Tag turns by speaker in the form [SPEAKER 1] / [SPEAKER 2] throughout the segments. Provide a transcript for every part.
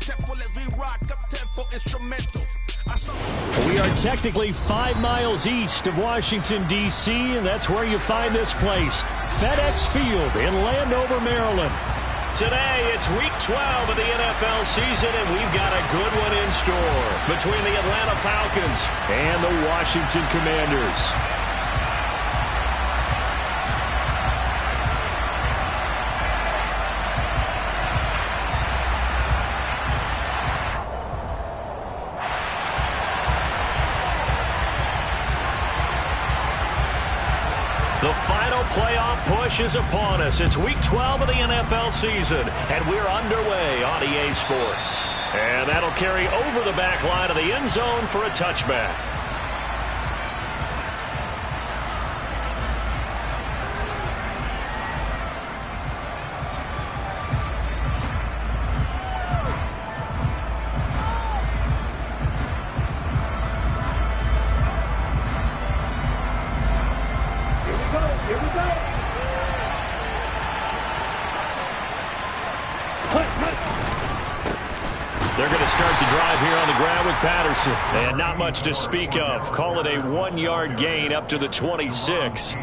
[SPEAKER 1] tempo as we rock up tempo instrumentals.
[SPEAKER 2] We are technically 5 miles east of Washington, D.C., and that's where you find this place, FedEx Field in Landover, Maryland. Today, it's Week 12 of the NFL season, and we've got a good one in store between the Atlanta Falcons and the Washington Commanders. The final playoff push is upon us. It's Week 12 of the NFL season, and we're underway on EA Sports. And that'll carry over the back line of the end zone for a touchback. They're going to start the drive here on the ground with Patterson. And not much to speak of. Call it a 1-yard gain up to the 26.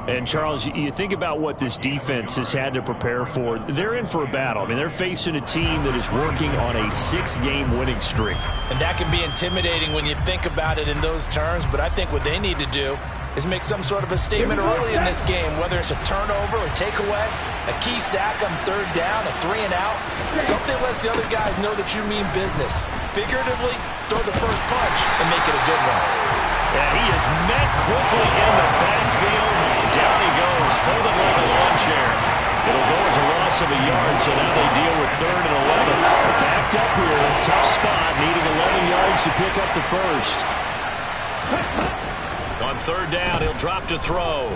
[SPEAKER 2] And, Charles, you think about what this defense has had to prepare for. They're in for a battle. I mean, they're facing a team that is working on a 6-game winning streak.
[SPEAKER 3] And that can be intimidating when you think about it in those terms. But I think what they need to do is make some sort of a statement early in this game, whether it's a turnover or takeaway, a key sack on third down, a 3-and-out. Something lets the other guys know that you mean business. Figuratively, throw the first punch and make it a good one.
[SPEAKER 2] Yeah, he is met quickly in the backfield. Down he goes, folded like a lawn chair. It'll go as a loss of a yard, so now they deal with 3rd and 11. Backed up here, tough spot, needing 11 yards to pick up the first. On 3rd down, he'll drop to throw.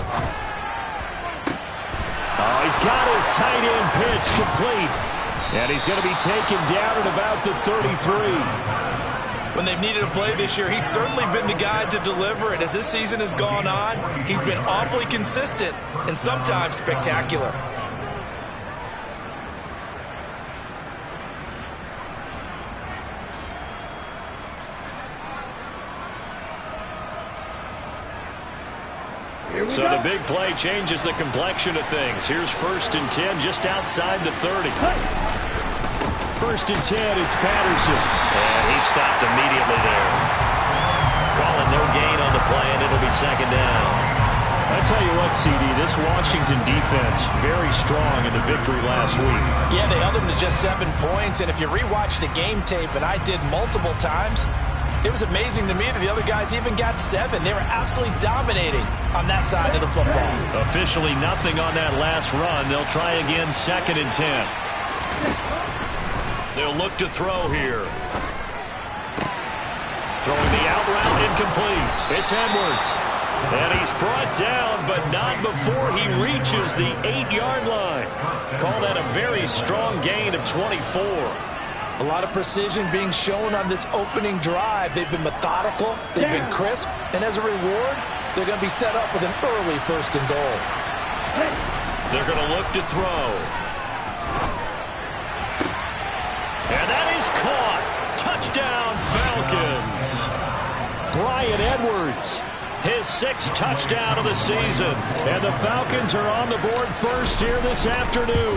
[SPEAKER 2] Oh, he's got his tight end pitch complete. And he's going to be taken down at about the 33.
[SPEAKER 3] When they've needed a play this year, he's certainly been the guy to deliver it. As this season has gone on, he's been awfully consistent and sometimes spectacular.
[SPEAKER 2] So the big play changes the complexion of things. Here's 1st and 10 just outside the 30. 1st and 10, it's Patterson. And he stopped immediately there. Calling no gain on the play, and it'll be 2nd down. I tell you what, CD, this Washington defense, very strong in the victory last week.
[SPEAKER 3] Yeah, they held them to just 7 points, and if you rewatch the game tape, and I did multiple times, it was amazing to me that the other guys even got 7. They were absolutely dominating on that side of the football.
[SPEAKER 2] Officially nothing on that last run. They'll try again 2nd and 10. They'll look to throw here. Throwing the out route incomplete. It's Edwards. And he's brought down, but not before he reaches the 8-yard line. Call that a very strong gain of 24.
[SPEAKER 3] A lot of precision being shown on this opening drive. They've been methodical, they've been crisp, and as a reward, they're going to be set up with an early 1st and goal.
[SPEAKER 2] They're going to look to throw. And that is caught. Touchdown, Falcons. Bryan Edwards, his 6th touchdown of the season. And the Falcons are on the board first here this afternoon.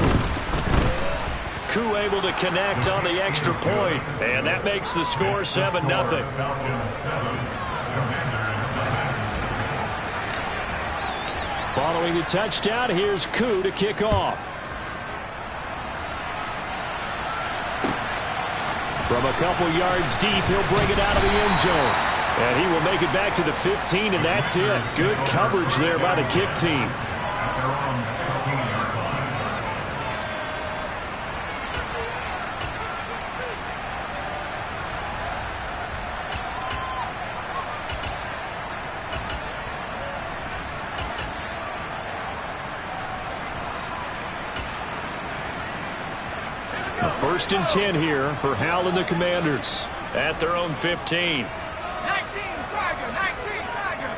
[SPEAKER 2] Koo able to connect on the extra point, and that makes the score 7-0. Following the touchdown, here's Koo to kick off. From a couple yards deep, he'll bring it out of the end zone. And he will make it back to the 15, and that's it. Good coverage there by the kick team. First and 10 here for Hal and the Commanders at their own 15.
[SPEAKER 1] 19 Tiger, 19 Tiger.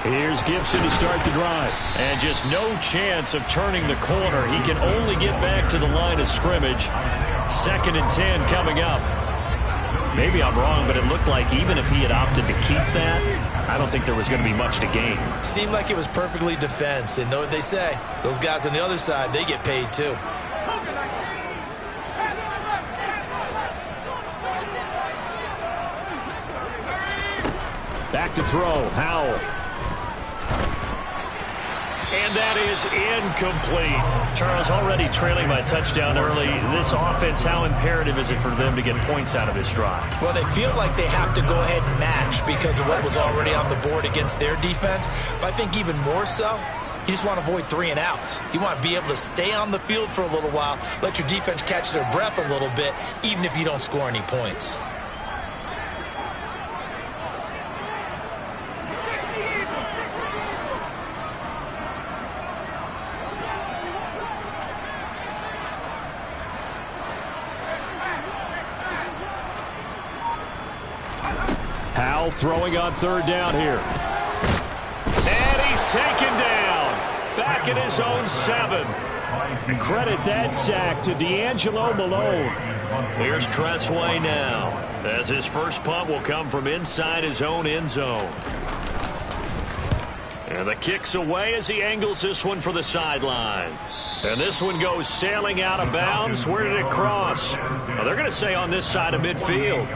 [SPEAKER 2] Here's Gibson to start the drive. And just no chance of turning the corner. He can only get back to the line of scrimmage. 2nd and 10 coming up. Maybe I'm wrong, but it looked like even if he had opted to keep that, I don't think there was going to be much to gain.
[SPEAKER 3] Seemed like it was perfectly defense. And know what they say? Those guys on the other side, they get paid too.
[SPEAKER 2] Back to throw, Howell. And that is incomplete. Charles, already trailing by touchdown early. This offense, how imperative is it for them to get points out of this drive?
[SPEAKER 3] Well, they feel like they have to go ahead and match because of what was already on the board against their defense. But I think even more so, you just want to avoid 3 and outs. You want to be able to stay on the field for a little while, let your defense catch their breath a little bit, even if you don't score any points.
[SPEAKER 2] Howell throwing on 3rd down here. And he's taken down. Back at his own 7. Credit that sack to D'Angelo Malone. Here's Tressway now, as his first punt will come from inside his own end zone. And the kick's away as he angles this one for the sideline. And this one goes sailing out of bounds. Where did it cross? Well, they're going to say on this side of midfield.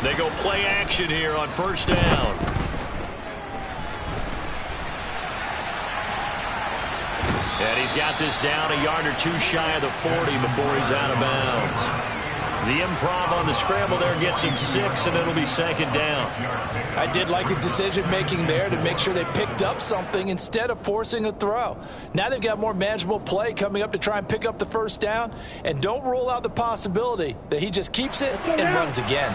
[SPEAKER 2] They go play action here on 1st down. And he's got this down a yard or 2 shy of the 40 before he's out of bounds. The improv on the scramble there gets him 6, and it'll be 2nd down.
[SPEAKER 3] I did like his decision-making there to make sure they picked up something instead of forcing a throw. Now they've got more manageable play coming up to try and pick up the 1st down, and don't rule out the possibility that he just keeps it and runs again.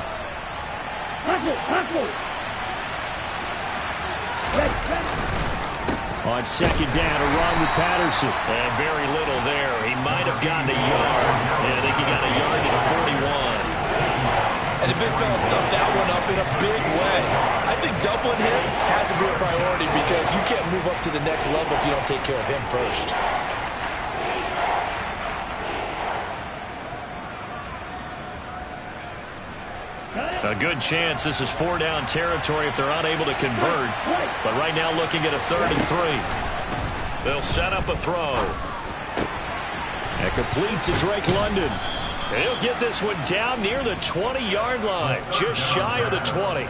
[SPEAKER 2] On 2nd down, a run with Patterson. And very little there. He might have gotten a yard. I think he got a yard to the 41.
[SPEAKER 3] And the big fella stuffed that one up in a big way. I think doubling him has to be a priority because you can't move up to the next level if you don't take care of him first.
[SPEAKER 2] A good chance this is 4-down territory if they're unable to convert. But right now looking at a 3rd and 3. They'll set up a throw. And complete to Drake London. And he'll get this one down near the 20-yard line, just shy of the 20.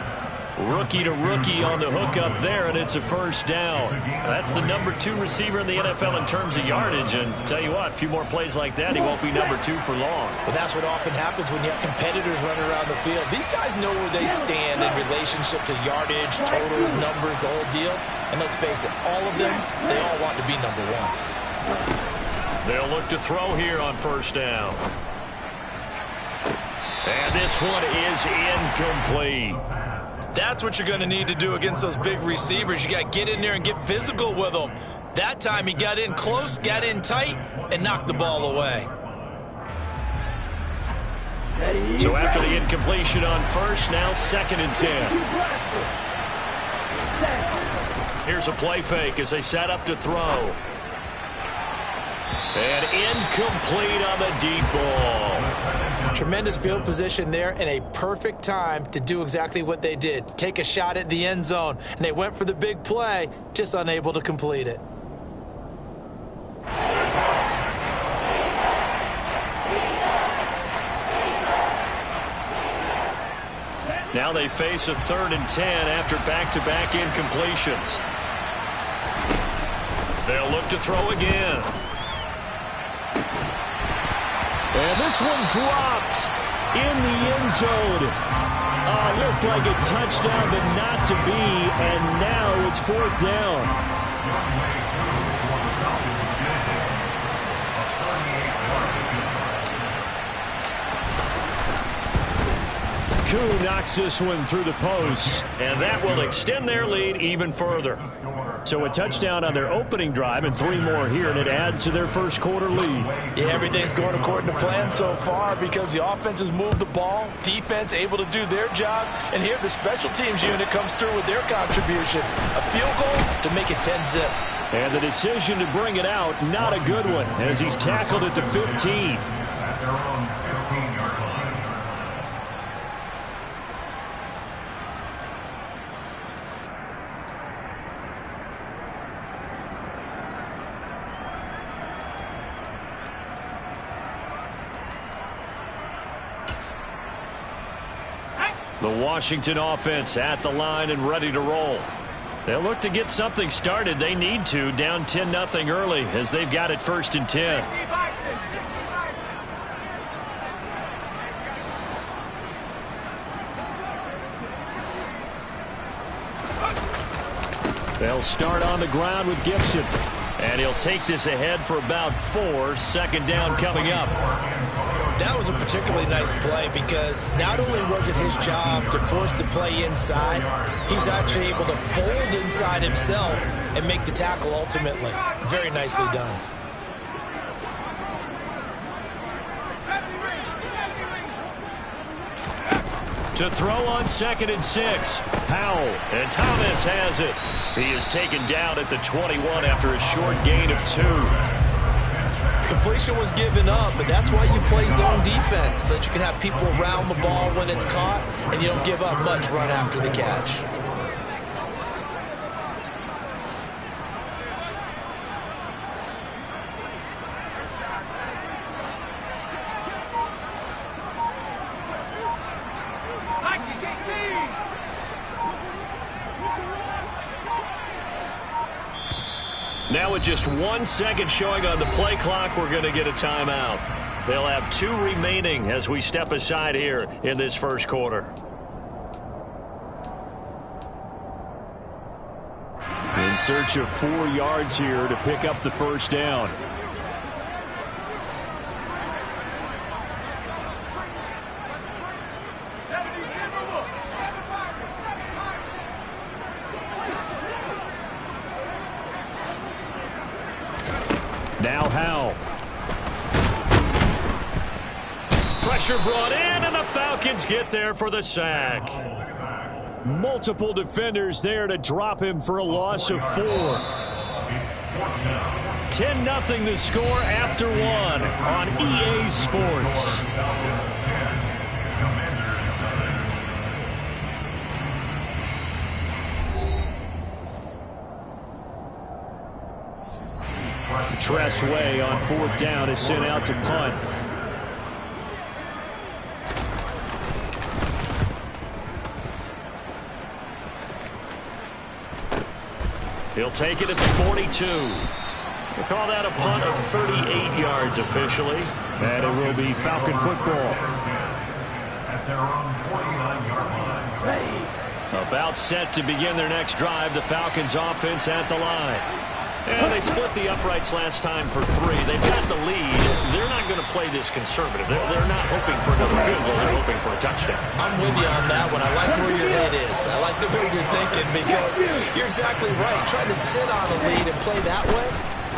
[SPEAKER 2] Rookie to rookie on the hook up there, and it's a 1st down. That's the number 2 receiver in the NFL in terms of yardage. And tell you what, a few more plays like that, he won't be number 2 for long.
[SPEAKER 3] But that's what often happens when you have competitors running around the field. These guys know where they stand in relationship to yardage, totals, numbers, the whole deal. And let's face it, all of them, they all want to be number 1.
[SPEAKER 2] They'll look to throw here on 1st down. And this one is incomplete.
[SPEAKER 3] That's what you're going to need to do against those big receivers. You got to get in there and get physical with them. That time he got in close, got in tight, and knocked the ball away.
[SPEAKER 2] So after the incompletion on 1st, now 2nd and 10. Here's a play fake as they set up to throw. And incomplete on the deep ball.
[SPEAKER 3] Tremendous field position there and a perfect time to do exactly what they did. Take a shot at the end zone. And they went for the big play, just unable to complete it.
[SPEAKER 2] Now they face a 3rd and 10 after back-to-back incompletions. They'll look to throw again. And this one dropped in the end zone. Looked like a touchdown, but not to be. And now it's 4th down. Koo knocks this one through the post, and that will extend their lead even further. So a touchdown on their opening drive and 3 more here, and it adds to their first quarter lead.
[SPEAKER 3] Yeah, everything's going according to plan so far because the offense has moved the ball, defense able to do their job, and here the special teams unit comes through with their contribution. A field goal to make it 10-zip.
[SPEAKER 2] And the decision to bring it out, not a good one, as he's tackled at the 15. The Washington offense at the line and ready to roll. They'll look to get something started. They need to, down 10-0 early as they've got it 1st and 10. They'll start on the ground with Gibson. And he'll take this ahead for about 4. 2nd down coming up.
[SPEAKER 3] That was a particularly nice play because not only was it his job to force the play inside, he was actually able to fold inside himself and make the tackle ultimately. Very nicely done.
[SPEAKER 2] To throw on 2nd and 6. Powell, and Thomas has it. He is taken down at the 21 after a short gain of 2.
[SPEAKER 3] Completion was given up, but that's why you play zone defense, so that you can have people around the ball when it's caught, and you don't give up much run after the catch.
[SPEAKER 2] Now with just 1 second showing on the play clock, we're going to get a timeout. They'll have 2 remaining as we step aside here in this first quarter. In search of 4 yards here to pick up the 1st down. Now Howell. Pressure brought in, and the Falcons get there for the sack. Multiple defenders there to drop him for a loss of 4. 10-0 the score after 1 on EA Sports. Tress Way on 4th down is sent out to punt. He'll take it at the 42. We'll call that a punt of 38 yards officially. And it will be Falcon football. About set to begin their next drive. The Falcons offense at the line. And they split the uprights last time for 3. They've got the lead. They're not going to play this conservative. They're not hoping for another field goal. They're hoping for a touchdown.
[SPEAKER 3] I'm with you on that one. I like where your head is. I like the way you're thinking because you're exactly right. Trying to sit on a lead and play that way,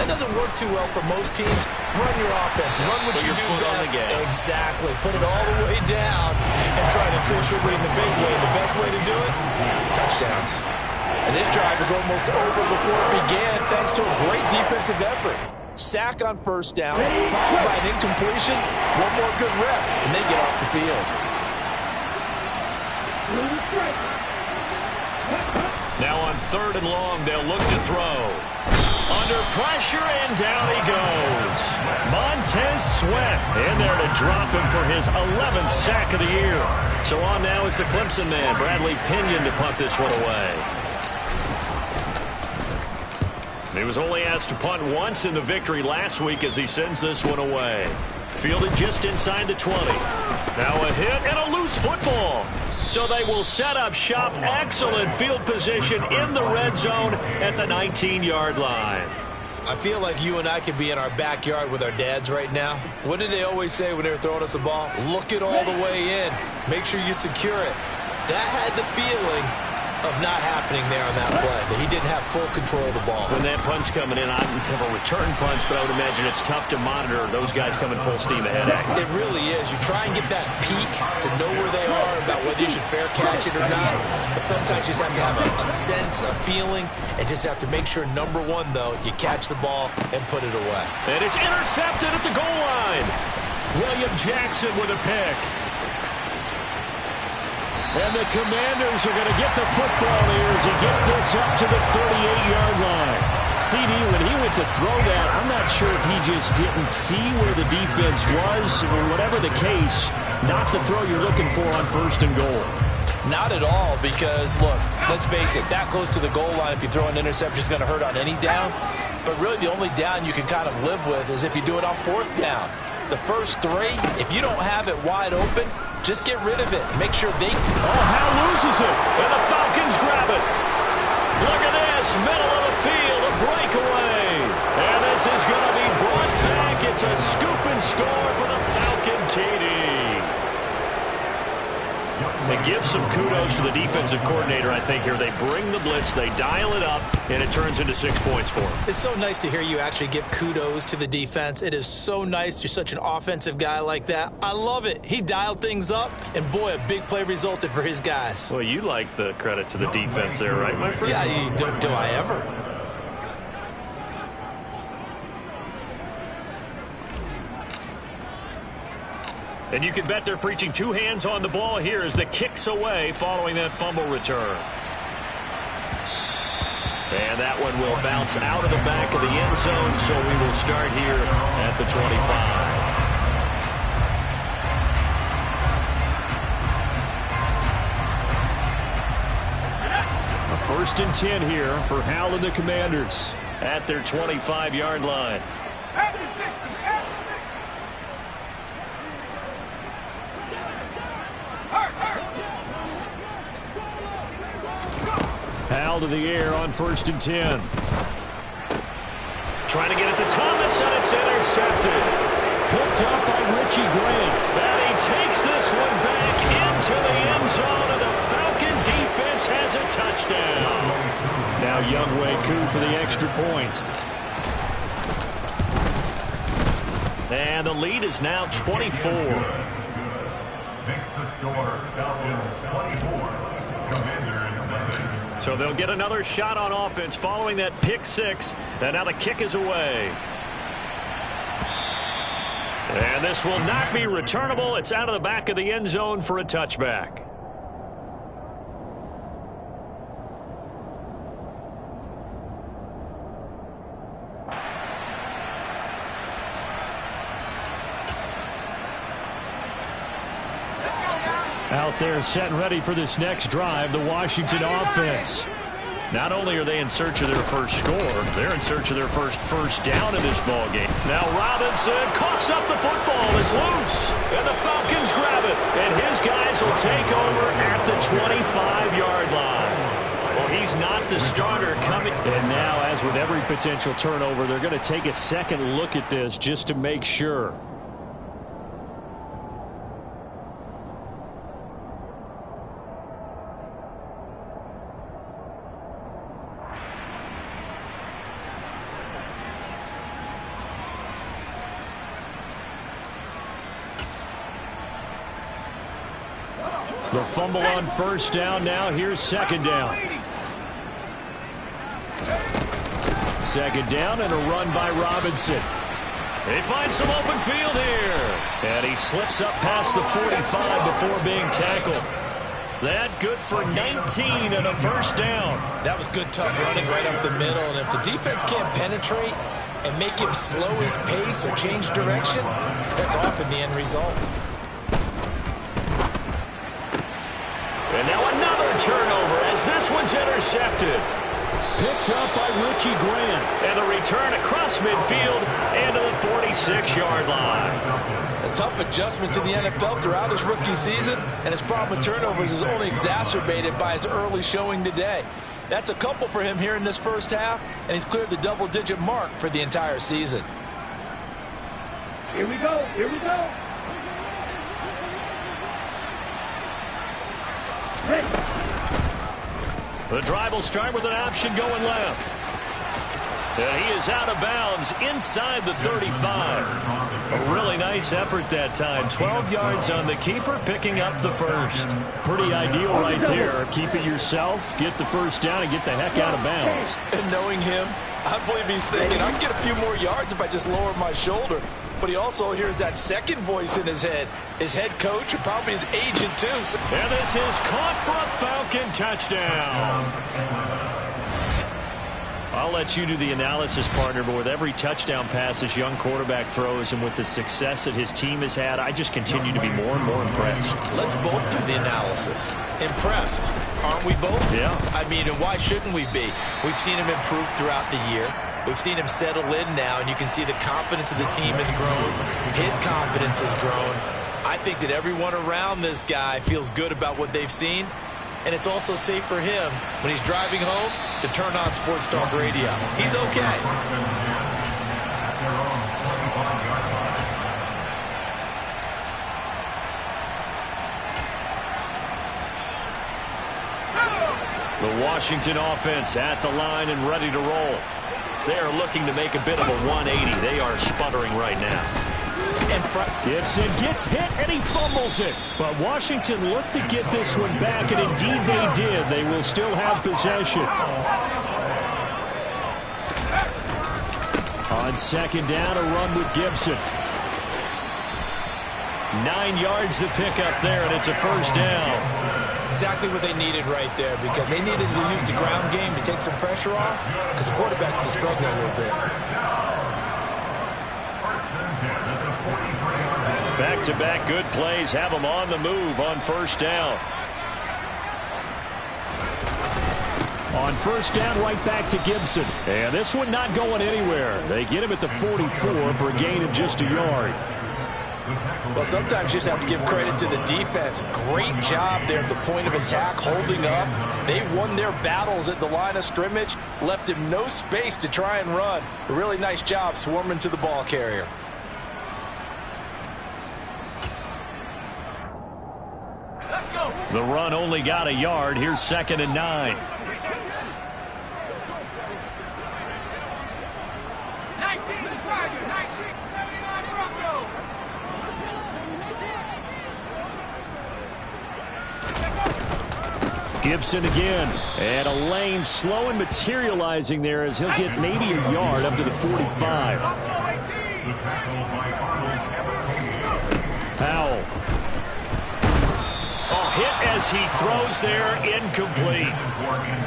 [SPEAKER 3] that doesn't work too well for most teams. Run your offense. Run what you do best. Exactly. Put it all the way down and try to push your lead in the big way. The best way to do it, touchdowns. And this drive is almost over before it began thanks to a great defensive effort. Sack on 1st down, followed by an incompletion. 1 more good rep, and they get off the field.
[SPEAKER 2] Now on 3rd and long, they'll look to throw. Under pressure, and down he goes. Montez Sweat in there to drop him for his 11th sack of the year. So on now is the Clemson man, Bradley Pinion, to punt this one away. He was only asked to punt once in the victory last week as he sends this one away. Fielded just inside the 20. Now a hit and a loose football. So they will set up shop. Excellent field position in the red zone at the 19-yard line.
[SPEAKER 3] I feel like you and I could be in our backyard with our dads right now. What did they always say when they were throwing us the ball? Look it all the way in. Make sure you secure it. That had the feeling of not happening there on that play, that he didn't have full control of the ball.
[SPEAKER 2] When that punch coming in, I don't have a return punch, but I would imagine it's tough to monitor those guys coming full steam ahead at you.
[SPEAKER 3] It really is. You try and get that peek to know where they are, about whether you should fair catch it or not. But sometimes you just have to have a sense, a feeling, and just have to make sure, number one, though, you catch the ball and put it away.
[SPEAKER 2] And it's intercepted at the goal line. William Jackson with a pick. And the Commanders are going to get the football here as he gets this up to the 38-yard line. CD, when he went to throw that, I'm not sure if he just didn't see where the defense was. Whatever the case, not the throw you're looking for on first and goal.
[SPEAKER 3] Not at all, because, look, let's face it, that close to the goal line, if you throw an interception, is going to hurt on any down. But really the only down you can kind of live with is if you do it on fourth down. The first three, if you don't have it wide open, just get rid of it. Make sure they...
[SPEAKER 2] Oh, Hal loses it, and the Falcons grab it. Look at this, middle of the field, a breakaway. And this is going to be brought back. It's a scoop and score for the Falcon TD. They give some kudos to the defensive coordinator, I think, here. They bring the blitz, they dial it up, and it turns into 6 points for them.
[SPEAKER 3] It's so nice to hear you actually give kudos to the defense. It is so nice. You're such an offensive guy like that. I love it. He dialed things up, and boy, a big play resulted for his guys.
[SPEAKER 2] Well, you like the credit to the defense there, right, my friend?
[SPEAKER 3] Yeah, do I ever?
[SPEAKER 2] And you can bet they're preaching two hands on the ball here as the kick's away following that fumble return. And that one will bounce out of the back of the end zone, so we will start here at the 25. A 1st and 10 here for Hal and the Commanders at their 25-yard line. Hal to the air on 1st and 10. Trying to get it to Thomas, and it's intercepted. Picked up by Richie Grant. And he takes this one back into the end zone, and the Falcon defense has a touchdown. Now Younghoe Koo for the extra point. And the lead is now 24.
[SPEAKER 4] Makes the score Falcons 24.
[SPEAKER 2] So they'll get another shot on offense following that pick six. And now the kick is away. And this will not be returnable. It's out of the back of the end zone for a touchback. Out there set and ready for this next drive, the Washington offense. Not only are they in search of their first score, they're in search of their first down in this ballgame. Now Robinson coughs up the football. It's loose. And the Falcons grab it. And his guys will take over at the 25-yard line. Well, he's not the starter coming. And now, as with every potential turnover, they're going to take a second look at this just to make sure. The fumble on first down. Now here's second down. Second down and a run by Robinson. He finds some open field here. And he slips up past the 45 before being tackled. That good for 19 and a first down.
[SPEAKER 3] That was good, tough running right up the middle. And if the defense can't penetrate and make him slow his pace or change direction, that's often the end result.
[SPEAKER 2] And now another turnover as this one's intercepted. Picked up by Richie Grant. And the return across midfield and to the 46-yard line.
[SPEAKER 3] A tough adjustment to the NFL throughout his rookie season, and his problem with turnovers is only exacerbated by his early showing today. That's a couple for him here in this first half, and he's cleared the double-digit mark for the entire season.
[SPEAKER 5] Here we go. Here we go.
[SPEAKER 2] The drive will start with an option going left. And he is out of bounds inside the 35. A really nice effort that time. 12 yards on the keeper, picking up the first. Pretty ideal right there. Keep it yourself, get the first down, and get the heck out of bounds.
[SPEAKER 3] And knowing him, I believe he's thinking, I can get a few more yards if I just lower my shoulder. But he also hears that second voice in his head. His head coach and probably his agent, too.
[SPEAKER 2] And this is caught for a Falcon touchdown. I'll let you do the analysis, partner, but with every touchdown pass this young quarterback throws and with the success that his team has had, I just continue to be more and more impressed.
[SPEAKER 3] Let's both do the analysis. Impressed, aren't we both?
[SPEAKER 2] Yeah.
[SPEAKER 3] I mean, and why shouldn't we be? We've seen him improve throughout the year. We've seen him settle in now, and you can see the confidence of the team has grown. His confidence has grown. I think that everyone around this guy feels good about what they've seen. And it's also safe for him when he's driving home to turn on Sports Talk Radio. He's okay.
[SPEAKER 2] The Washington offense at the line and ready to roll. They are looking to make a bit of a 180. They are sputtering right now. Gibson gets hit and he fumbles it. But Washington looked to get this one back, and indeed they did. They will still have possession. On second down, a run with Gibson. 9 yards to pick up there, and it's a first down.
[SPEAKER 3] Exactly what they needed right there, because they needed to use the ground game to take some pressure off, because the quarterback's been struggling a little bit.
[SPEAKER 2] Back-to-back good plays have them on the move on first down. On first down, right back to Gibson. And this one not going anywhere. They get him at the 44 for a gain of just a yard.
[SPEAKER 3] Well, sometimes you just have to give credit to the defense. Great job there at the point of attack, holding up. They won their battles at the line of scrimmage, left him no space to try and run. A really nice job swarming to the ball carrier.
[SPEAKER 2] The run only got a yard. Here's 2nd and 9. Gibson again. And a lane slow and materializing there as he'll get maybe a yard up to the 45. Powell. Hit as he throws there, incomplete.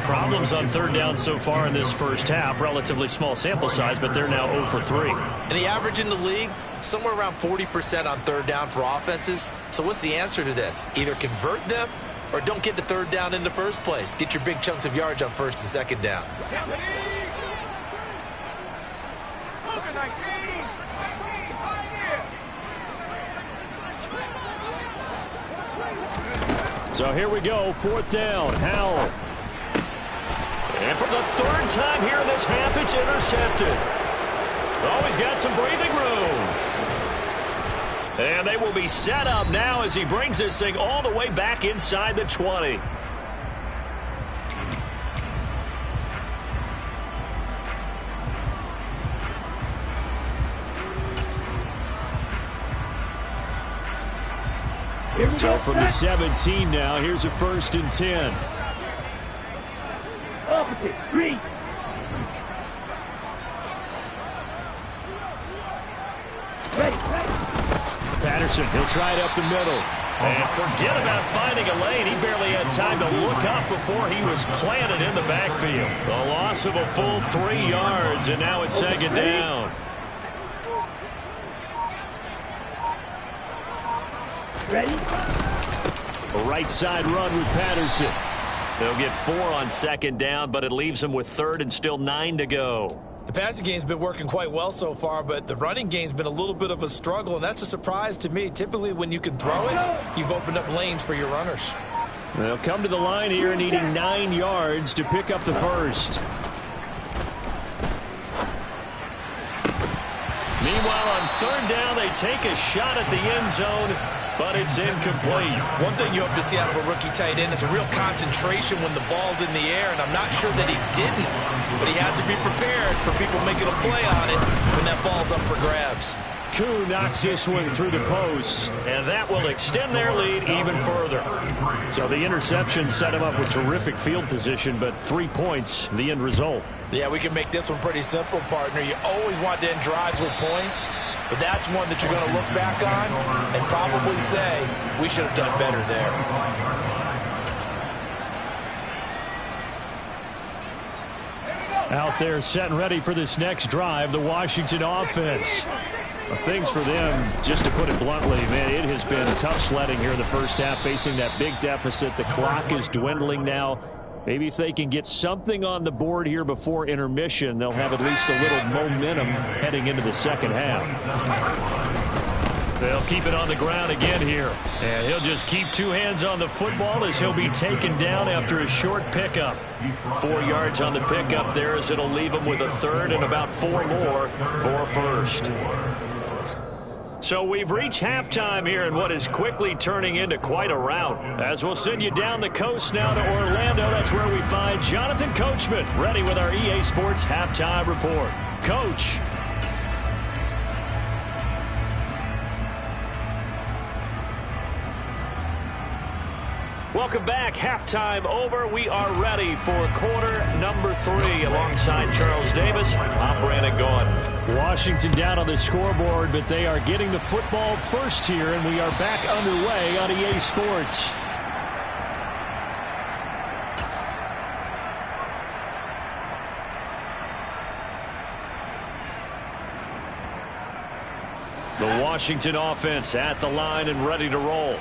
[SPEAKER 2] Problems on third down so far in this first half. Relatively small sample size, but they're now 0 for 3.
[SPEAKER 3] And the average in the league, somewhere around 40% on third down for offenses. So what's the answer to this? Either convert them or don't get to third down in the first place. Get your big chunks of yards on first and second down.
[SPEAKER 2] So here we go, 4th down, Howell. And for the 3rd time here in this half, it's intercepted. Oh, he's got some breathing room. And they will be set up now as he brings this thing all the way back inside the 20. So from the 17 now, here's a 1st and 10.
[SPEAKER 5] Opposite, 3. Ready.
[SPEAKER 2] Patterson, he'll try it up the middle. And forget about finding a lane. He barely had time to look up before he was planted in the backfield. The loss of a full 3 yards, and now it's 2nd down.
[SPEAKER 5] Ready?
[SPEAKER 2] A right side run with Patterson. They'll get 4 on 2nd down, but it leaves them with 3rd and still 9 to go.
[SPEAKER 3] The passing game's been working quite well so far, but the running game's been a little bit of a struggle, and that's a surprise to me. Typically, when you can throw it, you've opened up lanes for your runners.
[SPEAKER 2] They'll come to the line here needing 9 yards to pick up the first. Meanwhile, on third down, they take a shot at the end zone, but it's incomplete.
[SPEAKER 3] One thing you hope to see out of a rookie tight end is a real concentration when the ball's in the air, and I'm not sure that he didn't, but he has to be prepared for people making a play on it when that ball's up for grabs.
[SPEAKER 2] Koo knocks this one through the post, and that will extend their lead even further. So the interception set him up with terrific field position, but 3 points, the end result.
[SPEAKER 3] Yeah, we can make this one pretty simple, partner. You always want to end drives with points, but that's one that you're going to look back on and probably say, we should have done better there.
[SPEAKER 2] Out there set and ready for this next drive, the Washington offense. Things for them, just to put it bluntly, man, it has been tough sledding here in the first half, facing that big deficit. The clock is dwindling now. Maybe if they can get something on the board here before intermission, they'll have at least a little momentum heading into the second half. They'll keep it on the ground again here. And he'll just keep 2 hands on the football as he'll be taken down after a short pickup. 4 yards on the pickup there as it'll leave him with a third and about 4 more for a first. So we've reached halftime here in what is quickly turning into quite a rout. As we'll send you down the coast now to Orlando, that's where we find Jonathan Coachman ready with our EA Sports Halftime Report. Coach. Welcome back. Halftime over. We are ready for quarter number 3 alongside Charles Davis. I'm Brandon Gaudin. Washington down on the scoreboard, but they are getting the football first here, and we are back underway on EA Sports. The Washington offense at the line and ready to roll.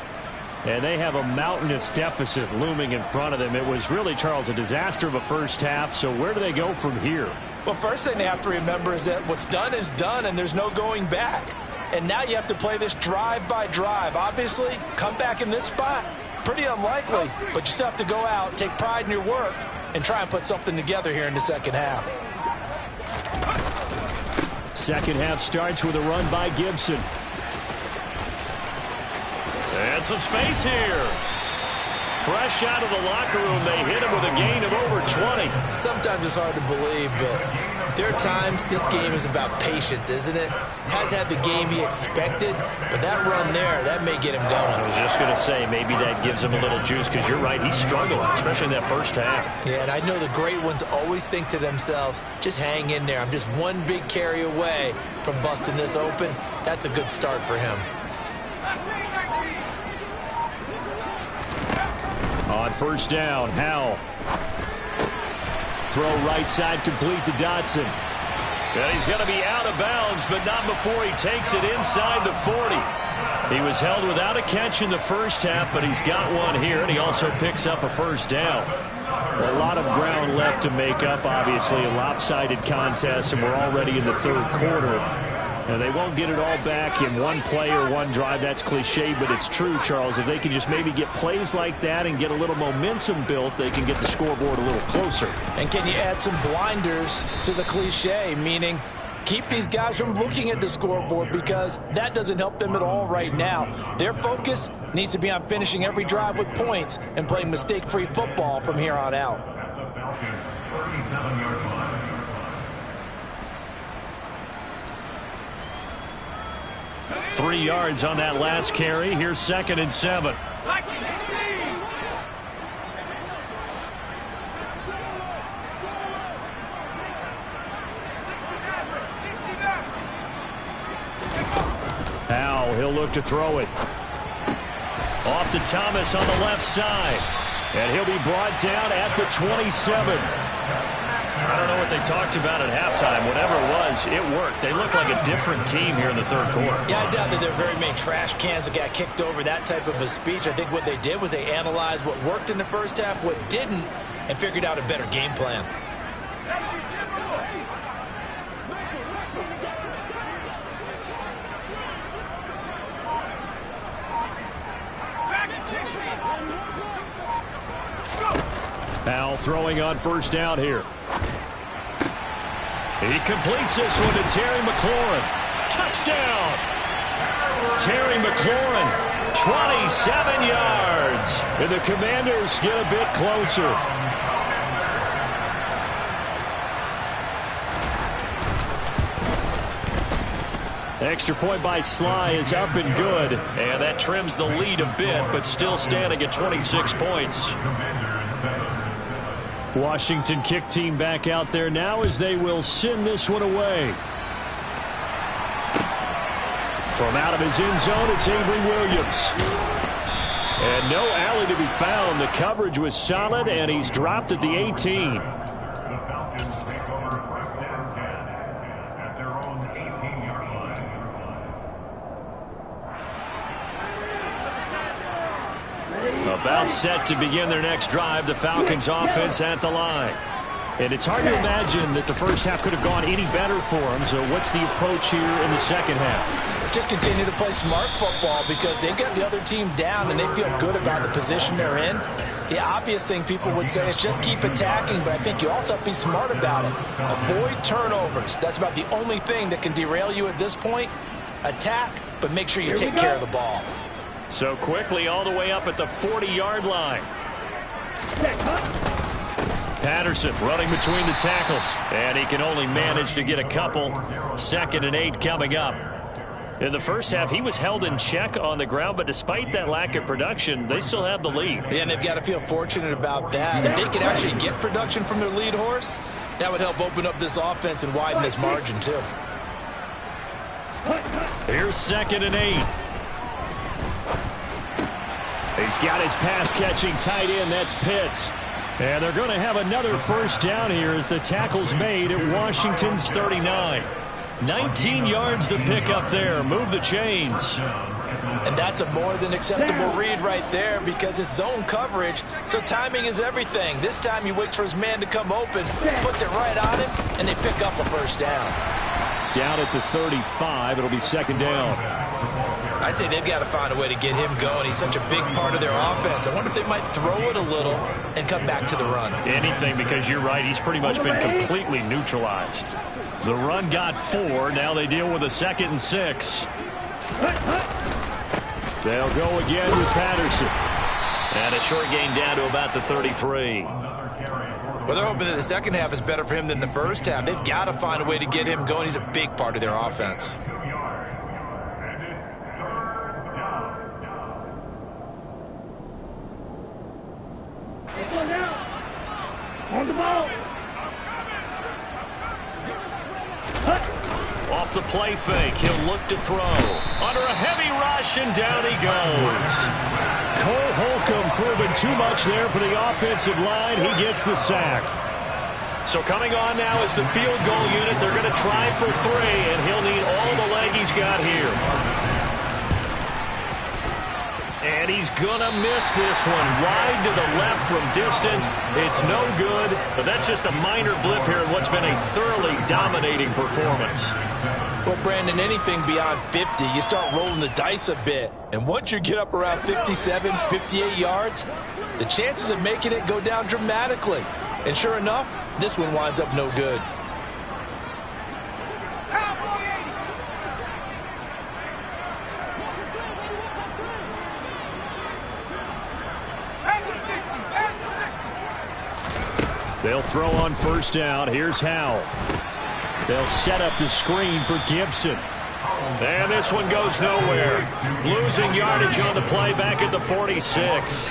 [SPEAKER 2] And they have a mountainous deficit looming in front of them. It was really, Charles, a disaster of a first half. So where do they go from here?
[SPEAKER 3] Well, first thing they have to remember is that what's done is done, and there's no going back. And now you have to play this drive by drive. Obviously, come back in this spot, pretty unlikely. But you still have to go out, take pride in your work, and try and put something together here in the second half.
[SPEAKER 2] Second half starts with a run by Gibson. And some space here. Fresh out of the locker room, they hit him with a gain of over 20.
[SPEAKER 3] Sometimes it's hard to believe, but there are times this game is about patience, isn't it? Has had the game he expected, but that run there, that may get him going.
[SPEAKER 2] I was just going to say, maybe that gives him a little juice, because you're right, he struggled, especially in that first half.
[SPEAKER 3] Yeah, and I know the great ones always think to themselves, just hang in there. I'm just one big carry away from busting this open. That's a good start for him.
[SPEAKER 2] On first down, Howell. Throw right side complete to Dotson. And he's going to be out of bounds, but not before he takes it inside the 40. He was held without a catch in the first half, but he's got one here, and he also picks up a first down. A lot of ground left to make up, obviously, a lopsided contest, and we're already in the third quarter. And they won't get it all back in one play or one drive. That's cliche, but it's true, Charles. If they can just maybe get plays like that and get a little momentum built, they can get the scoreboard a little closer.
[SPEAKER 3] And can you add some blinders to the cliche, meaning keep these guys from looking at the scoreboard, because that doesn't help them at all right now. Their focus needs to be on finishing every drive with points and playing mistake-free football from here on out.
[SPEAKER 4] At the Falcons' 37-yard line.
[SPEAKER 2] 3 yards on that last carry. Here's 2nd and 7. Howell, he'll look to throw it. Off to Thomas on the left side. And he'll be brought down at the 27. I don't know what they talked about at halftime. Whatever it was, it worked. They look like a different team here in the third quarter.
[SPEAKER 3] Yeah, I doubt that there are very many trash cans that got kicked over, that type of a speech. I think what they did was they analyzed what worked in the first half, what didn't, and figured out a better game plan.
[SPEAKER 2] Powell throwing on first down here. He completes this one to Terry McLaurin. Touchdown! Terry McLaurin, 27 yards. And the Commanders get a bit closer. Extra point by Sly is up and good. And that trims the lead a bit, but still standing at 26 points. Washington kick team back out there now as they will send this one away. From out of his end zone, it's Avery Williams. And no alley to be found. The coverage was solid, and he's dropped at the 18. About set to begin their next drive, the Falcons offense at the line. And it's hard to imagine that the first half could have gone any better for them. So what's the approach here in the second half?
[SPEAKER 3] Just continue to play smart football because they've got the other team down and they feel good about the position they're in. The obvious thing people would say is just keep attacking, but I think you also have to be smart about it. Avoid turnovers. That's about the only thing that can derail you at this point. Attack, but make sure you take care of the ball.
[SPEAKER 2] So quickly all the way up at the 40-yard line. Patterson running between the tackles. And he can only manage to get a couple. 2nd and 8 coming up. In the first half, he was held in check on the ground, but despite that lack of production, they still have the lead.
[SPEAKER 3] Yeah, and they've got to feel fortunate about that. If they could actually get production from their lead horse, that would help open up this offense and widen this margin, too.
[SPEAKER 2] Here's 2nd and 8. He's got his pass-catching tight end. That's Pitts. And they're going to have another first down here as the tackle's made at Washington's 39. 19 yards to pick up there. Move the chains.
[SPEAKER 3] And that's a more than acceptable read right there because it's zone coverage, so timing is everything. This time he waits for his man to come open, puts it right on him, and they pick up a first down.
[SPEAKER 2] Down at the 35, it'll be 2nd down.
[SPEAKER 3] I'd say they've got to find a way to get him going. He's such a big part of their offense. I wonder if they might throw it a little and come back to the run.
[SPEAKER 2] Anything, because you're right. He's pretty much been completely neutralized. The run got 4. Now they deal with a 2nd and 6. They'll go again with Patterson. And a short gain down to about the 33.
[SPEAKER 3] Well, they're hoping that the second half is better for him than the first half. They've got to find a way to get him going. He's a big part of their offense.
[SPEAKER 5] On the ball.
[SPEAKER 2] Off the play fake, he'll look to throw. Under a heavy rush, and down he goes. Cole Holcomb proving too much there for the offensive line. He gets the sack. So coming on now is the field goal unit. They're going to try for 3, and he'll need all the leg he's got here. And he's going to miss this one. Wide to the left from distance. It's no good, but that's just a minor blip here in what's been a thoroughly dominating performance.
[SPEAKER 3] Well, Brandon, anything beyond 50, you start rolling the dice a bit. And once you get up around 57, 58 yards, the chances of making it go down dramatically. And sure enough, this one winds up no good.
[SPEAKER 2] They'll throw on first down. Here's Howell. They'll set up the screen for Gibson. And this one goes nowhere. Losing yardage on the play back at the 46.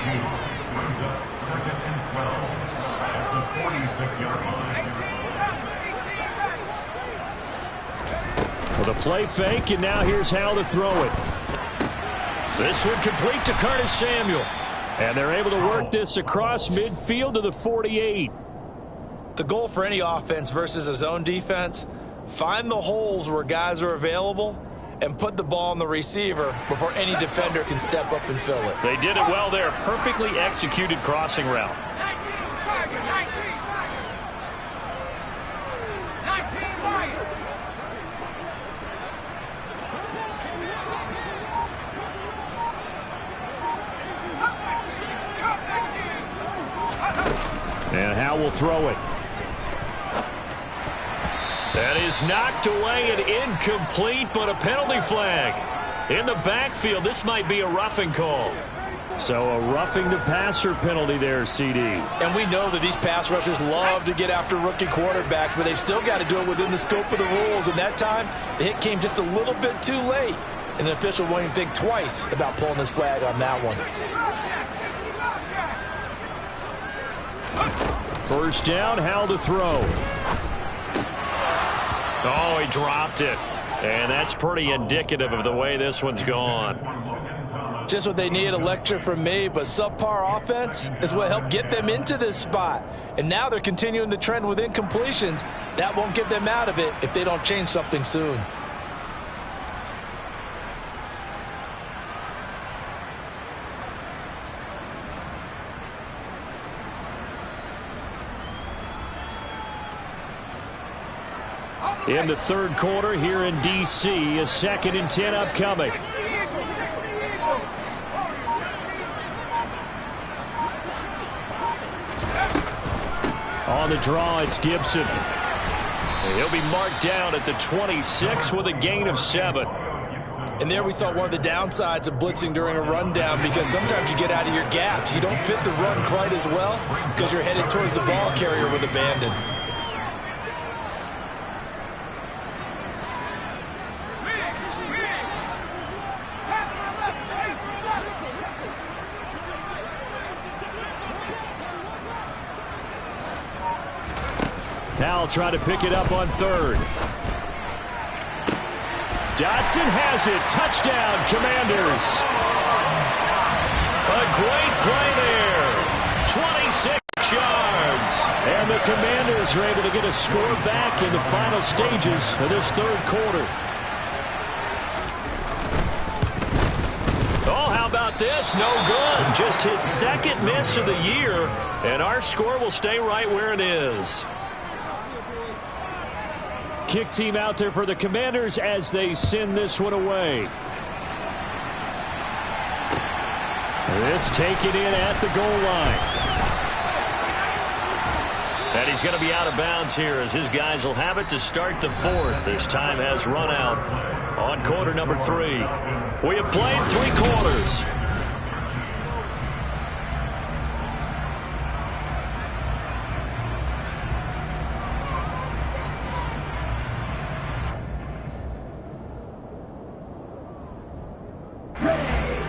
[SPEAKER 2] With a play fake, and now here's Howell to throw it. This one complete to Curtis Samuel. And they're able to work this across midfield to the 48.
[SPEAKER 3] The goal for any offense versus a zone defense, find the holes where guys are available and put the ball on the receiver before any defender can step up and fill it.
[SPEAKER 2] They did it well there. Perfectly executed crossing route.
[SPEAKER 5] 19 Lions.
[SPEAKER 2] And Howe will throw it. That is knocked away and incomplete, but a penalty flag. In the backfield, this might be a roughing call. So a roughing the passer penalty there, CD.
[SPEAKER 3] And we know that these pass rushers love to get after rookie quarterbacks, but they've still got to do it within the scope of the rules. And that time, the hit came just a little bit too late. And the official won't even think twice about pulling his flag on that one.
[SPEAKER 2] First down, Howe to throw. Oh, he dropped it. And that's pretty indicative of the way this one's gone.
[SPEAKER 3] Just what they need, a lecture from me, but subpar offense is what helped get them into this spot. And now they're continuing the trend with incompletions. That won't get them out of it if they don't change something soon.
[SPEAKER 2] In the third quarter here in D.C., a 2nd and 10 upcoming. On the draw, it's Gibson. He'll be marked down at the 26 with a gain of 7.
[SPEAKER 3] And there we saw one of the downsides of blitzing during a rundown, because sometimes you get out of your gaps. You don't fit the run quite as well because you're headed towards the ball carrier with abandon.
[SPEAKER 2] Now try to pick it up on 3rd. Dotson has it. Touchdown, Commanders. A great play there. 26 yards. And the Commanders are able to get a score back in the final stages of this third quarter. Oh, how about this? No good. Just his 2nd miss of the year. And our score will stay right where it is. Kick team out there for the Commanders as they send this one away. This taken in at the goal line. And he's going to be out of bounds here as his guys will have it to start the 4th. This time has run out on quarter number 3. We have played 3 quarters.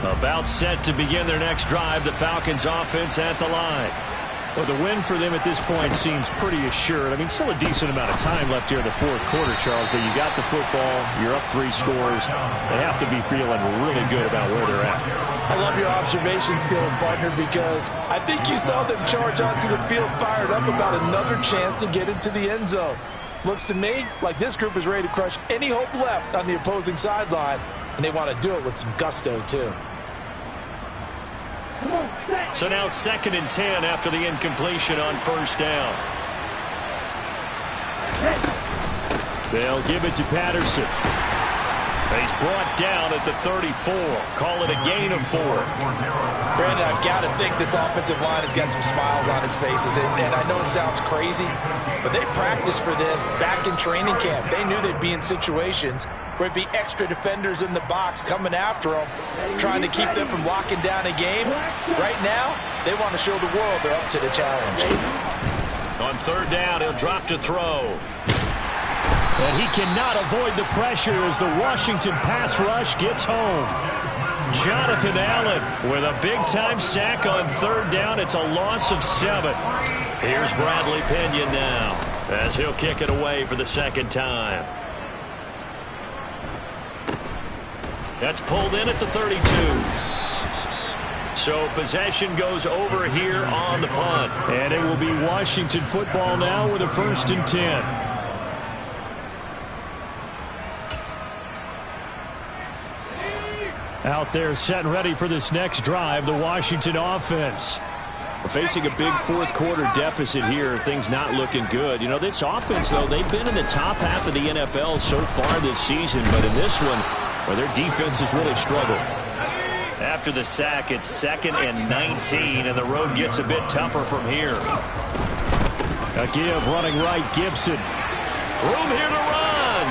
[SPEAKER 2] About set to begin their next drive, the Falcons offense at the line. Well, the win for them at this point seems pretty assured. I mean, still a decent amount of time left here in the 4th quarter, Charles, but you got the football, you're up 3 scores. They have to be feeling really good about where they're at.
[SPEAKER 3] I love your observation skills, partner, because I think you saw them charge onto the field fired up about another chance to get into the end zone. Looks to me like this group is ready to crush any hope left on the opposing sideline, and they want to do it with some gusto, too.
[SPEAKER 2] So now 2nd and 10 after the incompletion on 1st down. They'll give it to Patterson. He's brought down at the 34. Call it a gain of 4.
[SPEAKER 3] Brandon, I've got to think this offensive line has got some smiles on its faces. And I know it sounds crazy, but they practiced for this back in training camp. They knew they'd be in situations where it'd be extra defenders in the box coming after them, trying to keep them from locking down a game. Right now, they want to show the world they're up to the challenge.
[SPEAKER 2] On 3rd down, he'll drop to throw. And he cannot avoid the pressure as the Washington pass rush gets home. Jonathan Allen with a big-time sack on 3rd down. It's a loss of 7. Here's Bradley Pinion now as he'll kick it away for the 2nd time. That's pulled in at the 32. So possession goes over here on the punt. And it will be Washington football now with a 1st and 10. Out there set and ready for this next drive, the Washington offense. We're facing a big 4th quarter deficit here. Things not looking good. You know, this offense, though, they've been in the top half of the NFL so far this season. But in this one, well, their defense has really struggled. After the sack, it's 2nd and 19, and the road gets a bit tougher from here. A give running right, Gibson. Room here to run.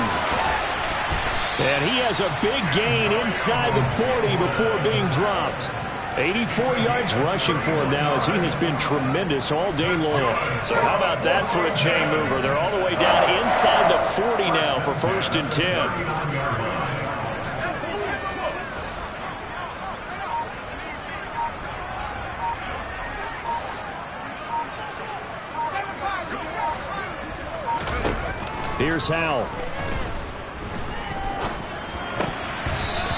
[SPEAKER 2] And he has a big gain inside the 40 before being dropped. 84 yards rushing for him now as he has been tremendous all day long. So how about that for a chain mover? They're all the way down inside the 40 now for 1st and 10. Here's Howell.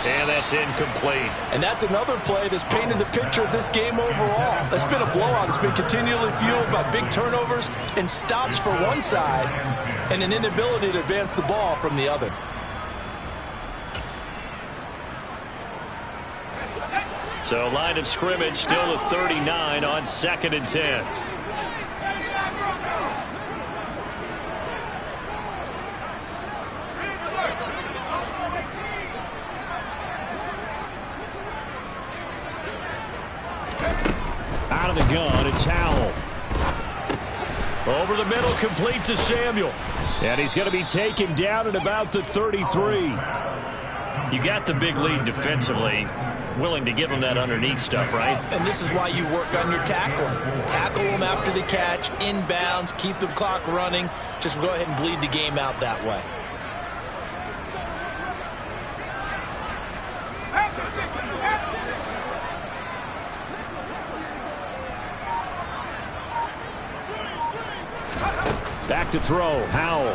[SPEAKER 2] And that's incomplete.
[SPEAKER 3] And that's another play that's painted the picture of this game overall. It's been a blowout. It's been continually fueled by big turnovers and stops for one side and an inability to advance the ball from the other.
[SPEAKER 2] So line of scrimmage still at 39 on 2nd and 10. Out of the gun, it's Howell. Over the middle, complete to Samuel. And he's going to be taken down at about the 33. You got the big lead defensively. Willing to give him that underneath stuff, right?
[SPEAKER 3] And this is why you work on your tackling. Tackle them after the catch, inbounds, keep the clock running. Just go ahead and bleed the game out that way.
[SPEAKER 2] Back to throw, Howell.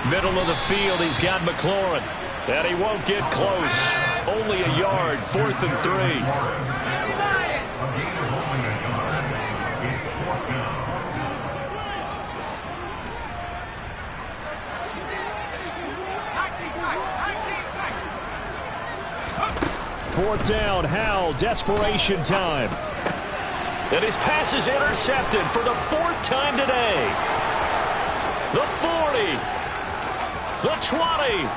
[SPEAKER 2] Middle of the field, he's got McLaurin. And he won't get close. Only a yard, 4th and 3. Fourth down, Howell, desperation time. And his pass is intercepted for the 4th time today. The 40. The 20.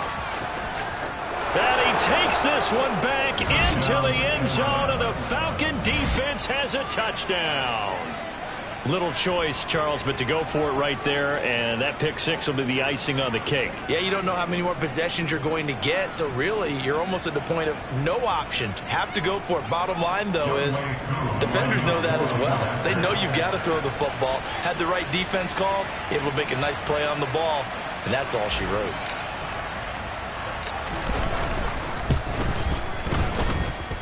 [SPEAKER 2] And he takes this one back into the end zone, and the Falcon defense has a touchdown. Little choice, Charles, but to go for it right there, and that pick six will be the icing on the cake.
[SPEAKER 3] Yeah, you don't know how many more possessions you're going to get, so really you're almost at the point of no option. Have to go for it. Bottom line, though, is defenders know that as well. They know you've got to throw the football. Had the right defense called, able to make a nice play on the ball, and that's all she wrote.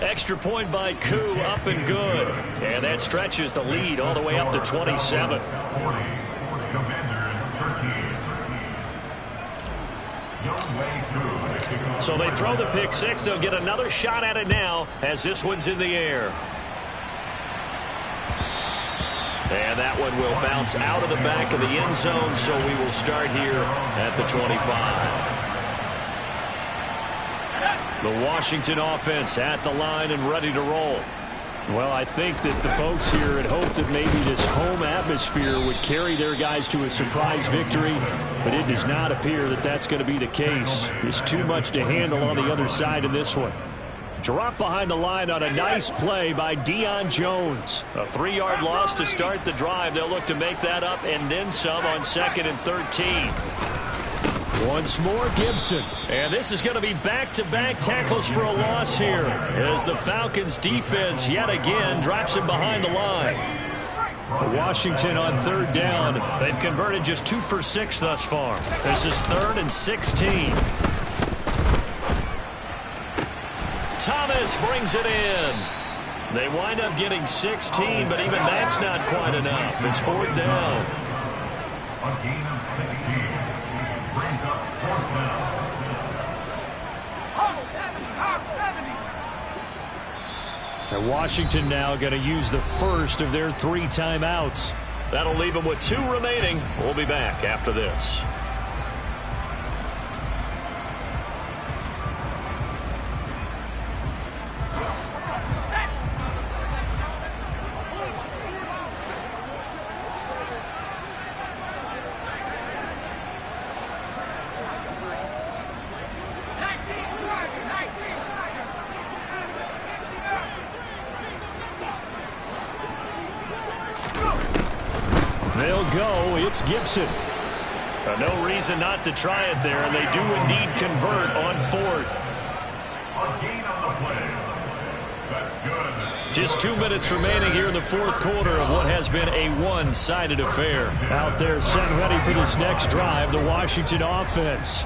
[SPEAKER 2] Extra point by Koo, up and good. And that stretches the lead all the way up to 27. So they throw the pick six. They'll get another shot at it now as this one's in the air. And that one will bounce out of the back of the end zone, so we will start here at the 25. The Washington offense at the line and ready to roll. Well, I think that the folks here had hoped that maybe this home atmosphere would carry their guys to a surprise victory, but it does not appear that that's going to be the case. There's too much to handle on the other side in this one. Drop behind the line on a nice play by Deion Jones. A 3-yard loss to start the drive. They'll look to make that up and then some on 2nd and 13. Once more, Gibson. And this is going to be back-to-back tackles for a loss here as the Falcons defense yet again drops him behind the line. Washington on 3rd down. They've converted just 2 for 6 thus far. This is 3rd and 16. Thomas brings it in. They wind up getting 16, but even that's not quite enough. It's 4th down.
[SPEAKER 4] A gain of 16. Brings up 4th down.
[SPEAKER 2] And Washington now going to use the first of their 3 timeouts. That'll leave them with 2 remaining. We'll be back after this. They'll go. It's Gibson. No reason not to try it there, and they do indeed convert on fourth.
[SPEAKER 4] A gain on the play. That's good.
[SPEAKER 2] Just 2 minutes remaining here in the fourth quarter of what has been a one-sided affair. Out there set ready for this next drive, the Washington offense.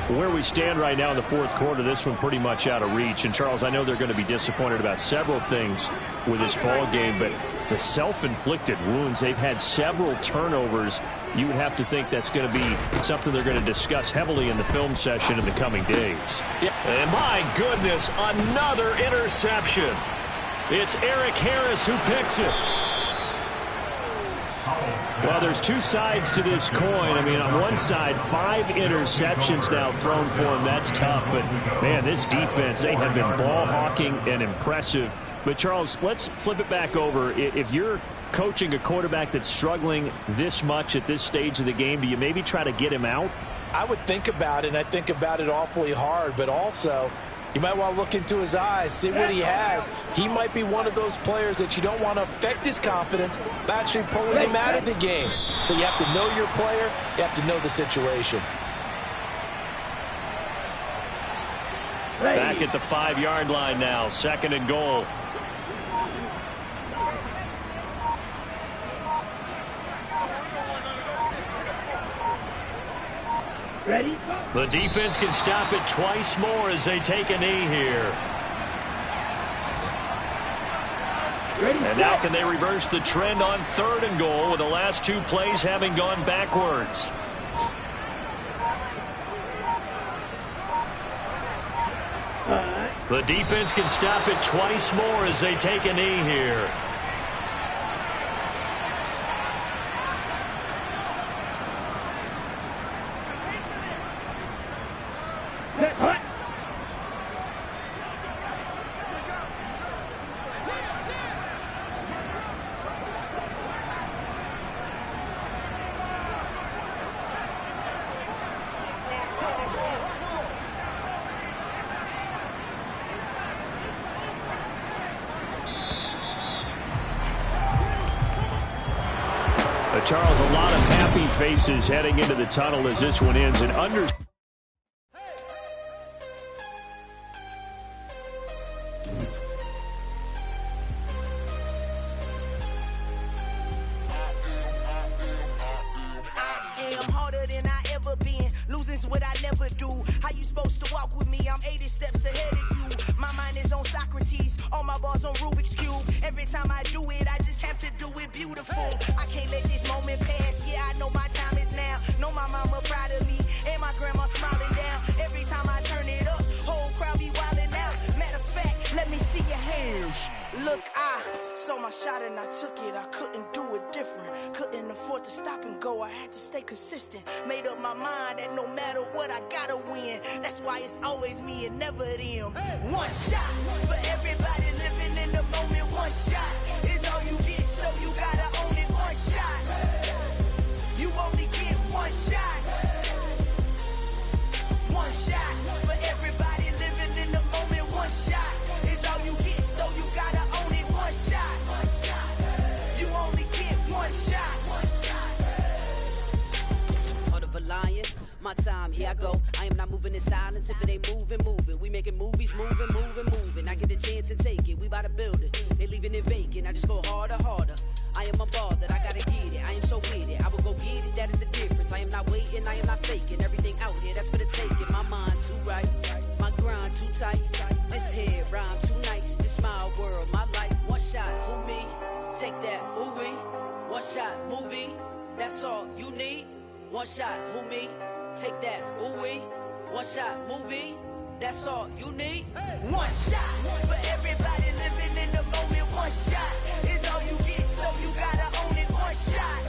[SPEAKER 2] Where we stand right now in the fourth quarter, this one pretty much out of reach. And, Charles, I know they're going to be disappointed about several things with this ball game, but the self-inflicted wounds, they've had several turnovers. You would have to think that's going to be something they're going to discuss heavily in the film session in the coming days. Yeah. And my goodness, another interception. It's Eric Harris who picks it. Well, there's two sides to this coin. I mean, on one side, 5 interceptions now thrown for him. That's tough. But, man, this defense, they have been ball hawking and impressive. But, Charles, let's flip it back over. If you're coaching a quarterback that's struggling this much at this stage of the game, do you maybe try to get him out?
[SPEAKER 3] I would think about it, and I think about it awfully hard. But also, you might want to look into his eyes, see what he has. He might be one of those players that you don't want to affect his confidence by actually pulling him out of the game. So you have to know your player. You have to know the situation.
[SPEAKER 2] Back at the 5-yard line now, 2nd and goal.
[SPEAKER 5] Ready?
[SPEAKER 2] The defense can stop it twice more as they take a knee here. And now can they reverse the trend on 3rd and goal with the last 2 plays having gone backwards? The defense can stop it twice more as they take a knee here. Charles, a lot of happy faces heading into the tunnel as this one ends. And under.
[SPEAKER 6] Consistent, made up my mind that no matter what I gotta win. That's why it's always me and never them. One shot for everybody living in the moment. One shot is all you get, so you gotta own it. One shot, you only get one shot. One shot for everybody living in the moment. One shot is all you get, so you gotta own it. One shot, you only get one shot.
[SPEAKER 7] Lion, my time, here I go. I am not moving in silence. If it ain't moving, moving. We making movies, moving, moving, moving. I get a chance to take it. We bout to build it. They leaving it vacant. I just go harder, harder. I am a ball that I gotta get it. I am so with it. I will go get it. That is the difference. I am not waiting. I am not faking. Everything out here, that's for the taking. My mind too right. My grind too tight. This head rhyme too nice. This my world, my life. One shot, who me? Take that, ooh wee. One shot, movie. That's all you need. One shot, who me? Take that, ooh wee. One shot, movie. That's all you need.
[SPEAKER 6] One shot for everybody living in the moment. One shot is all you get, so you gotta own it. One shot,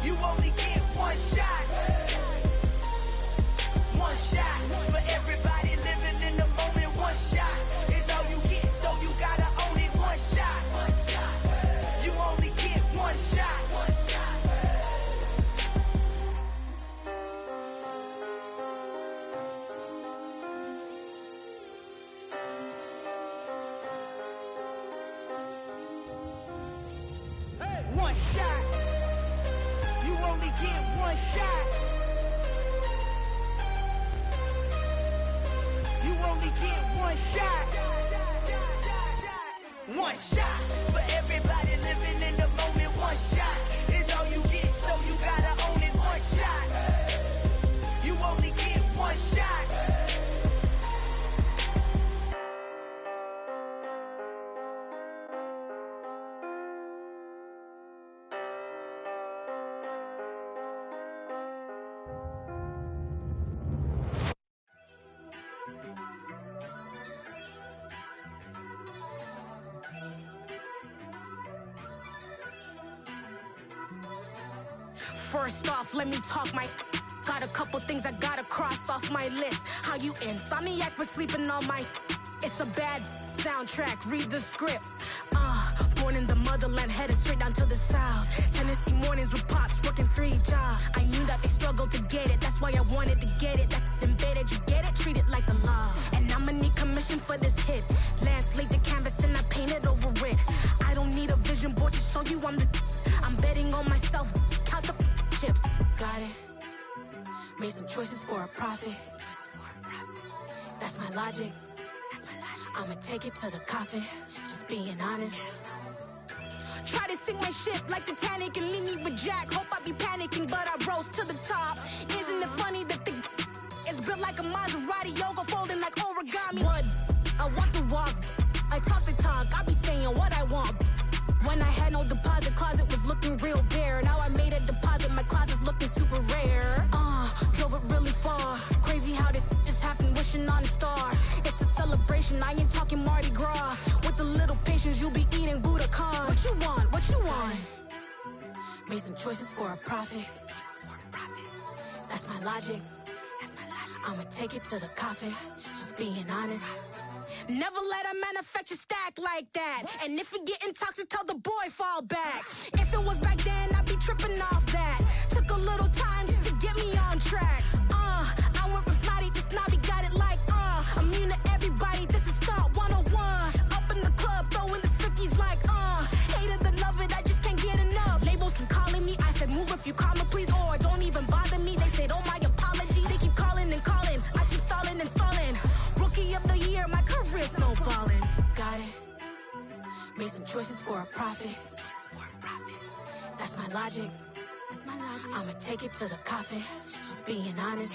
[SPEAKER 6] you only get one shot. One shot for everybody living in the moment. One shot is all you get, so you gotta own it. One shot, you only get one shot. only get one shot. You only get one shot. One shot for everybody living in the moment. One shot is all you get, so you gotta own it. One shot. You only get one shot.
[SPEAKER 8] First off, let me talk my. Got a couple things I gotta cross off my list. How you insomniac for sleeping on my. It's a bad soundtrack, read the script. Born in the motherland, headed straight down to the south. Tennessee mornings with pops, working 3 jobs. I knew that they struggled to get it, that's why I wanted to get it. That embedded, you get it, treat it like a law. And I'ma need commission for this hit. Lance laid the canvas and I painted over it. I don't need a vision board to show you I'm the. I'm betting on myself, count the chips. Got it. Made some choices for a profit. That's my logic. I'ma take it to the coffin. Just being honest. Try to sink my ship like Titanic and leave me with Jack. Hope I be panicking, but I rose to the top. Isn't it funny that the is built like a Maserati, yoga folding like origami? What? I walk the walk. I talk the talk. I be saying what I want. When I had no deposit, closet was looking real bare. Now I made a deposit, my closet's looking super rare. Drove it really far. Crazy how did this happen, wishing on a star. It's a celebration, I ain't talking Mardi Gras. With a little patience, you'll be eating Budokan. What you want? What you want? Made some choices for a profit. That's my logic. I'ma take it to the coffin. Just being honest. Never let a manufacture stack like that. And if it getting toxic, tell the boy fall back. If it was back then, I'd be tripping off that. Took a little time just to get me on track. I went from snotty to snobby, got it like immune to everybody, this is Stunt 101. Up in the club, throwing this 50s like hate it, love it, I just can't get enough. Labels from calling me, I said move if you call me please, or don't even bother me. They said oh my apology, they keep calling and calling. I keep stalling and stalling. Rookie of the year, my career snowballing. Got it. Made some choices for a profit. That's my logic. I'ma take it to the coffin. Just being honest.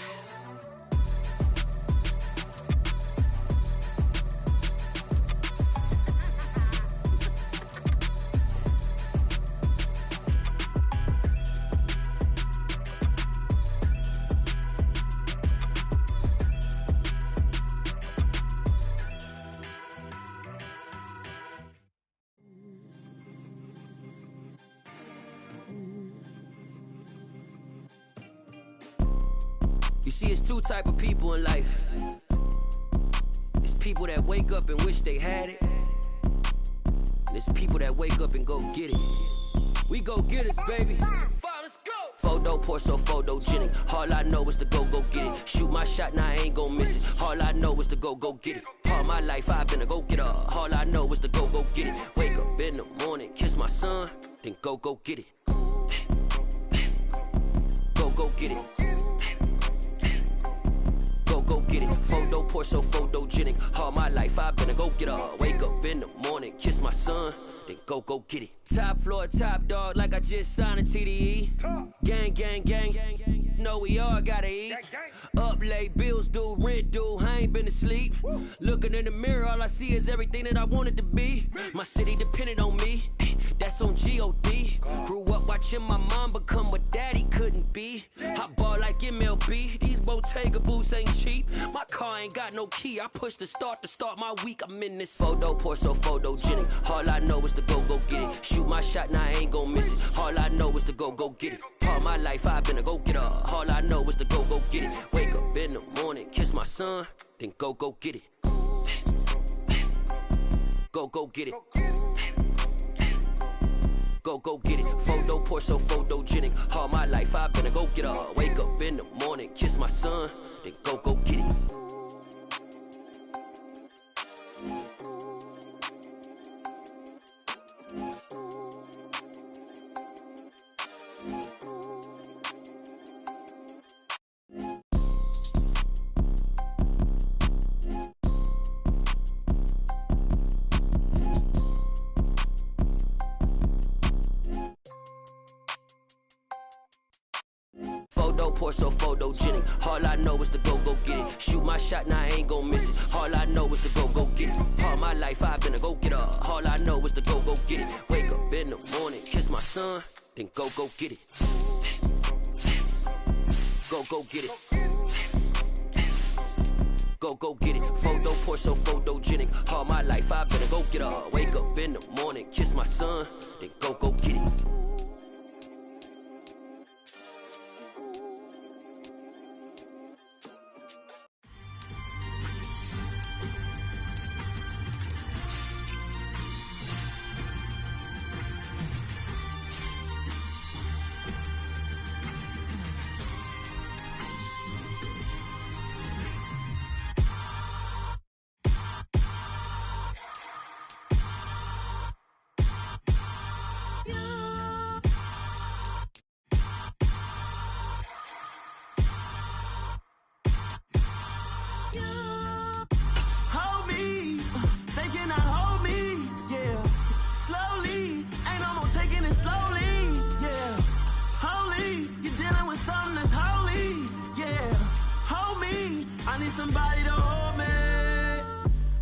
[SPEAKER 9] You see, it's 2 type of people in life. It's people that wake up and wish they had it. And it's people that wake up and go get it. We go get it, baby. Photo, Porso, photogenic. All I know is to go get it. Shoot my shot, now I ain't gon' miss it. All I know is to go get it. All my life I've been a go-getter. All I know is to go get it. Wake up in the morning, kiss my son, then go get it. Go get it. Go get it. Photo, Porso, photogenic. All my life I've been a go-getter. Wake up in the morning, kiss my son, then go get it. Top floor, top dog, like I just signed a TDE. Gang. Know we all gotta eat. Up late, bills due, rent due, I ain't been asleep. Looking in the mirror, all I see is everything that I wanted to be. My city depended on me, that's on G.O.D. Grew up watching my mom become what daddy couldn't be. I ball like MLB, these Bottega boots ain't cheap. My car ain't got no key, I push the start to start my week. I'm in this photo, Porso, photogenic. All I know is to go get it. Shoot my shot, now I ain't gon' miss it. All I know is to go get it. All my life I've been a go-getter. All I know is to go get it. Wake up in the morning, kiss my son, then go get it. Go get it. Go get it. Photo, Porso, photogenic. All my life I've been a go-getter. Wake up in the morning, kiss my son, then go get it. Photo, pour so photogenic. All I know is to go get it. Shoot my shot, now I ain't gon' miss it. All I know is to go get it. All my life I've been a go-getter. All I know is to go get it. Wake up in the morning, kiss my son, then go get it. Go get it. Go get it. Photo, pour so photogenic. All my life I've been a go-getter. Wake up in the morning, kiss my son, then go get it.
[SPEAKER 10] Somebody to hold me.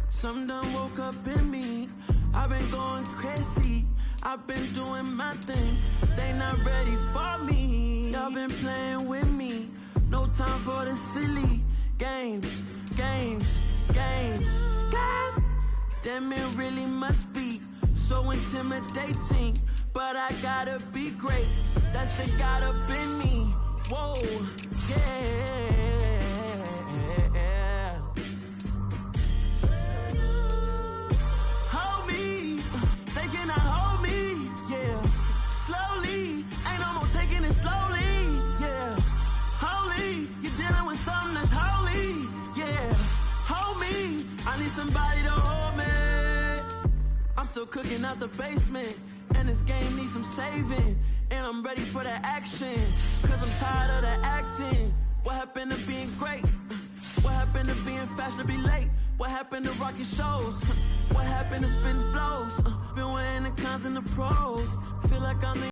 [SPEAKER 10] Something done woke up in me. I've been going crazy. I've been doing my thing. They not ready for me. Y'all been playing with me. No time for the silly games. Damn, it really must be so intimidating. But I gotta be great. That's the God up in me. Whoa, yeah. Somebody to hold me. I'm still cooking out the basement, and this game needs some saving. And I'm ready for the action, cause I'm tired of the acting. What happened to being great? What happened to being fashionably late? What happened to rocking shows? What happened to spitting flows? Been weighing the cons and the pros. Feel like I'm the